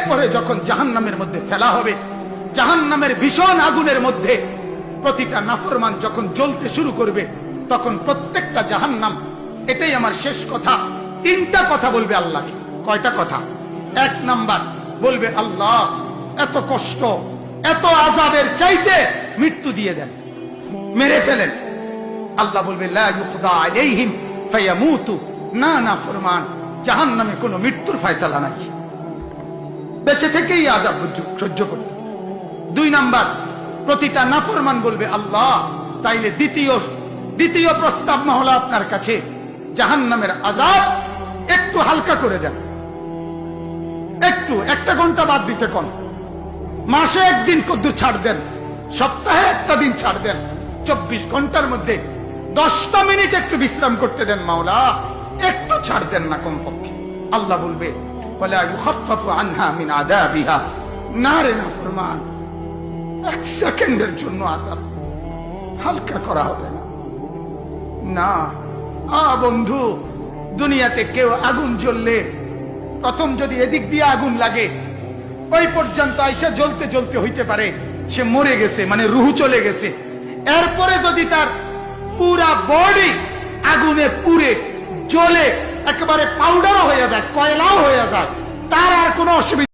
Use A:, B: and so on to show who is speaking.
A: এরপরে যখন জাহান্নামের মধ্যে ফেলা হবে, জাহান্নামের ভীষণ আগুনের মধ্যে প্রতিটা নাফরমান যখন জ্বলতে শুরু করবে, তখন প্রত্যেকটা জাহান্নাম, এটাই আমার শেষ কথা, তিনটা কথা বলবে আল্লাহকে। কয়টা কথা? এক নাম্বার বলবে, আল্লাহ এত কষ্ট, এত আযাবের চাইতে মৃত্যু দিয়ে দেন, মেরে ফেলেন। আল্লাহ বলবে, লা ইউখদা আলাইহিম ফায়ামুতু, না না ফরমান, জাহান্নামে কোনো মৃত্যুর ফয়সালা নাই, বেঁচে থেকেই আযাব সহ্য করতে। দুই নাম্বার, প্রতিটা নাফরমান বলবে, আল্লাহ তাইলে দ্বিতীয় প্রস্তাব হলো আপনার কাছে, জাহান্নামের আযাব একটু হালকা করে দেন, একটু একটা ঘন্টা বাদ দিতে কোন, মাসে একদিন কদ্দুর ছাড় দেন, সপ্তাহে একটা দিন ছাড় দেন, 24 ঘন্টার মধ্যে 10টা মিনিট একটু বিশ্রাম করতে দেন মাওলা, একটু ছাড় দেন না কমপক্ষে। আল্লাহ বলবে, ওয়ালা ইউখাফফাফু আনহা মিন আযাবিহা, না রে নাফরমান, এক সেকেন্ডের জন্য আযাব হালকা করা হবে না। না বন্ধু, দুনিয়াতে কেউ আগুন জ্বললে প্রথম যদি এদিক দিয়ে আগুন লাগে, ওই পর্যন্ত আইসা জ্বলতে জ্বলতে হইতে পারে সে মরে গেছে, মানে রুহু চলে গেছে। এরপরে যদি তার পুরা বডি আগুনে পুড়ে জ্বলে একেবারে পাউডারও হয়ে যায়, কয়লাও হয়ে যায়, তার আর কোনো অসুবিধা